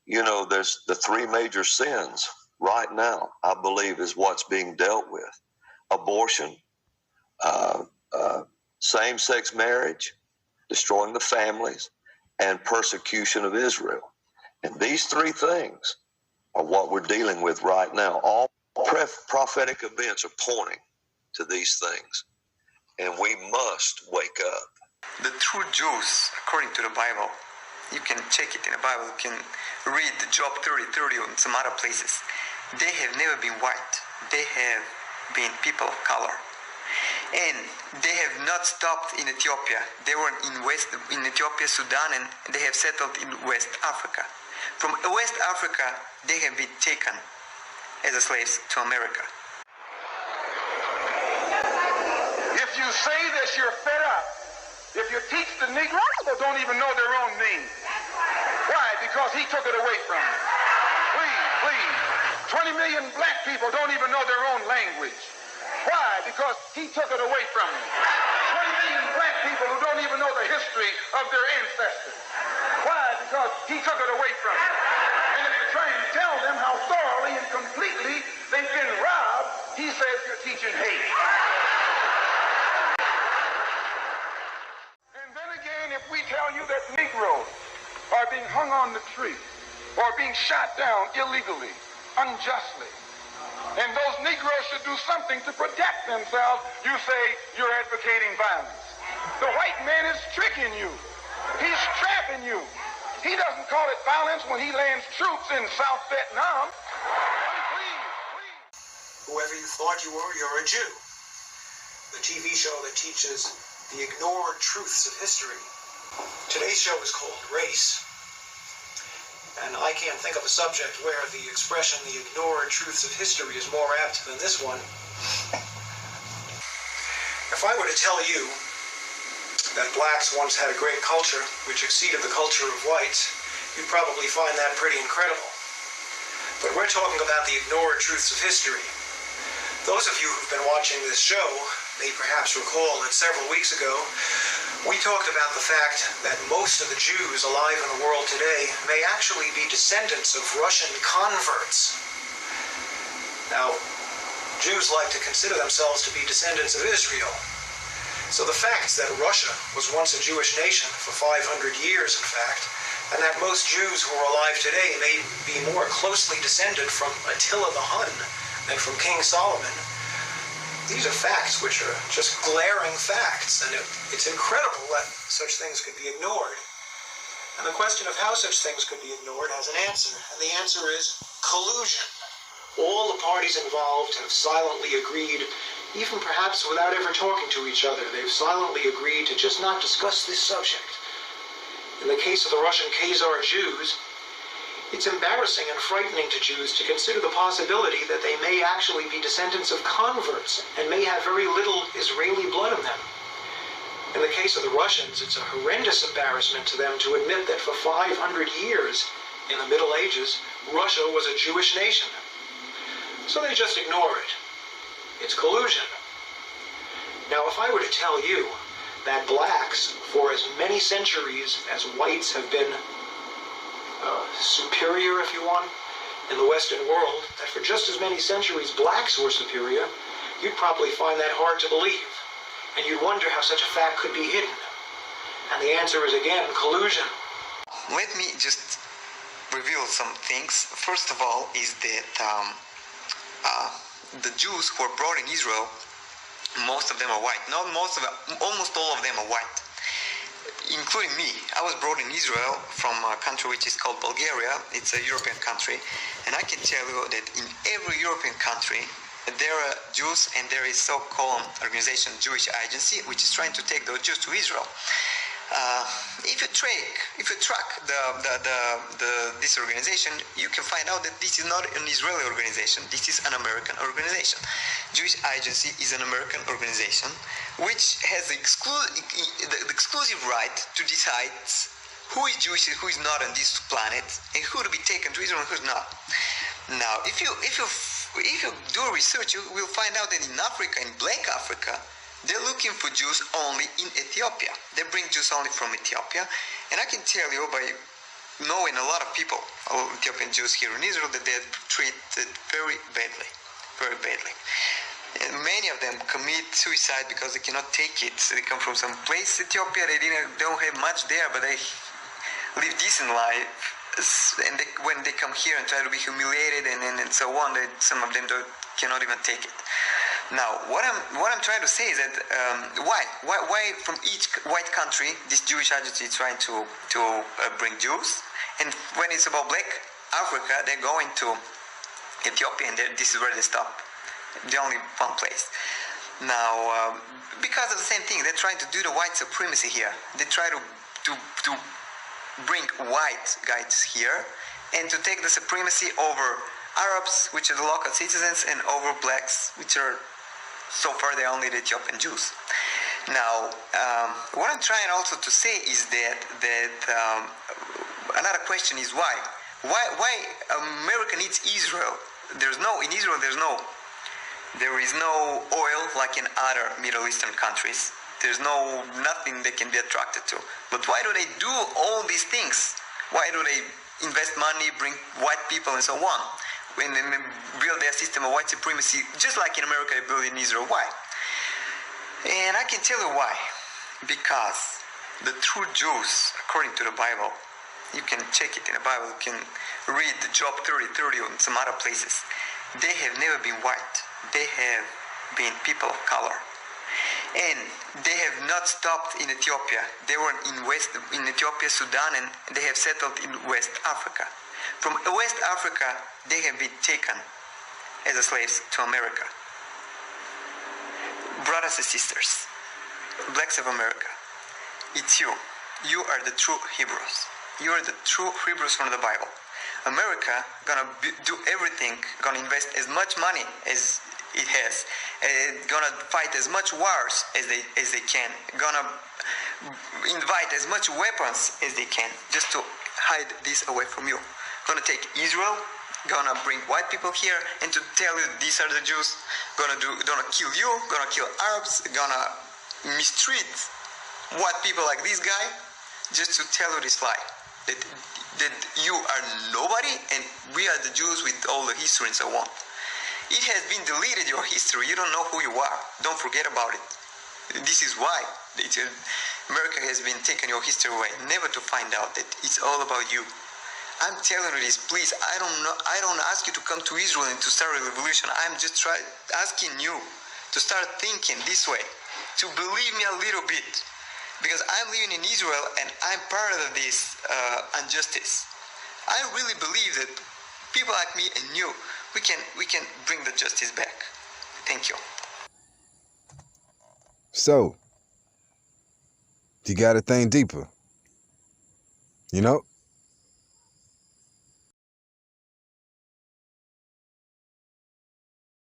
there's the three major sins right now, I believe, is what's being dealt with: abortion, same-sex marriage, destroying the families, and persecution of Israel. And these three things are what we're dealing with right now. All prophetic events are pointing to these things, and we must wake up. The true Jews, according to the Bible, you can check it in the Bible, you can read Job 30:30 and some other places. They have never been white. They have been people of color. And they have not stopped in Ethiopia. They were in Ethiopia, Sudan, and they have settled in West Africa. From West Africa, they have been taken as slaves to America. If you say that you're fed up, if you teach the Negro, they don't even know their own name. Why? Because he took it away from them. Please. 20 million black people don't even know their own language. Why? Because he took it away from them. 20 million black people who don't even know the history of their ancestors. Why? Because he took it away from them. And if you try and tell them how thoroughly and completely they've been robbed, he says you're teaching hate. And then again, if we tell you that Negroes are being hung on the tree or being shot down illegally, unjustly, and those Negroes should do something to protect themselves, you say you're advocating violence. The white man is tricking you. He's trapping you. He doesn't call it violence when he lands troops in South Vietnam. Please. Whoever you thought you were, you're a Jew. The TV show that teaches the ignored truths of history. Today's show is called Race. And I can't think of a subject where the expression, the ignored truths of history, is more apt than this one. If I were to tell you that blacks once had a great culture which exceeded the culture of whites, you'd probably find that pretty incredible. But we're talking about the ignored truths of history. Those of you who've been watching this show may perhaps recall that several weeks ago, we talked about the fact that most of the Jews alive in the world today may actually be descendants of Russian converts. Now, Jews like to consider themselves to be descendants of Israel. So the fact that Russia was once a Jewish nation for 500 years, in fact, and that most Jews who are alive today may be more closely descended from Attila the Hun than from King Solomon, these are facts which are just glaring facts, and it's incredible that such things could be ignored. And the question of how such things could be ignored has an answer, and the answer is collusion. All the parties involved have silently agreed, even perhaps without ever talking to each other, they've silently agreed to just not discuss this subject. In the case of the Russian Khazar Jews, it's embarrassing and frightening to Jews to consider the possibility that they may actually be descendants of converts and may have very little Israeli blood in them. In the case of the Russians, it's a horrendous embarrassment to them to admit that for 500 years, in the Middle Ages, Russia was a Jewish nation. So they just ignore it. It's collusion. Now, if I were to tell you that blacks, for as many centuries as whites have been superior, if you want, in the Western world, that for just as many centuries blacks were superior, you'd probably find that hard to believe. And you'd wonder how such a fact could be hidden. And the answer is, again, collusion. Let me just reveal some things. First of all is that the Jews who are brought in Israel, most of them are white. Not most of them, almost all of them are white. Including me. I was brought in Israel from a country which is called Bulgaria. It's a European country. And I can tell you that in every European country, there are Jews, and there is so-called organization, Jewish Agency, which is trying to take those Jews to Israel. If you track this organization, you can find out that this is not an Israeli organization. This is an American organization. Jewish Agency is an American organization which has the exclusive right to decide who is Jewish and who is not on this planet, and who to be taken to Israel and who's not. Now, if you do research, you will find out that in Africa, in Black Africa, they're looking for Jews only in Ethiopia. They bring Jews only from Ethiopia. And I can tell you by knowing a lot of people, Ethiopian Jews here in Israel, that they're treated very badly, very badly. And many of them commit suicide because they cannot take it. So they come from some place, Ethiopia, don't have much there, but they live decent life. And when they come here and try to be humiliated and so on, some of them cannot even take it. Now, what I'm trying to say is that why from each white country this Jewish agency is trying to bring Jews, and when it's about Black Africa, they're going to Ethiopia, and this is where they stop. The only one place. Now, because of the same thing, they're trying to do the white supremacy here. They try to bring white guys here and to take the supremacy over Arabs, which are the local citizens, and over blacks, which are so far they're only the Ethiopian Jews. Now, what I'm trying also to say is that another question is why America needs Israel. In Israel there is no oil like in other Middle Eastern countries. There's nothing they can be attracted to. But why do they do all these things? Why do they invest money, bring white people and so on? When they build their system of white supremacy, just like in America they build in Israel. Why? And I can tell you why. Because the true Jews, according to the Bible, you can check it in the Bible, you can read Job 30:30 and some other places. They have never been white. They have been people of color. And they have not stopped in Ethiopia. They were in Ethiopia, Sudan, and they have settled in West Africa. From West Africa, they have been taken as slaves to America. Brothers and sisters, blacks of America, it's you. You are the true Hebrews. You are the true Hebrews from the Bible. America gonna do everything, gonna invest as much money as it has, gonna fight as much wars as they can, gonna invite as much weapons as they can just to hide this away from you. Gonna take Israel, gonna bring white people here and to tell you these are the Jews, gonna kill you, gonna kill Arabs, gonna mistreat white people like this guy, just to tell you this lie that you are nobody and we are the Jews with all the history and so on. It has been deleted, your history. You don't know who you are. Don't forget about it. This is why America has been taking your history away, never to find out that it's all about you. I'm telling you this, please. I don't ask you to come to Israel and to start a revolution. I'm just asking you to start thinking this way, to believe me a little bit, because I'm living in Israel and I'm part of this injustice. I really believe that people like me and you, we can bring the justice back. Thank you. So, you got to think deeper. You know?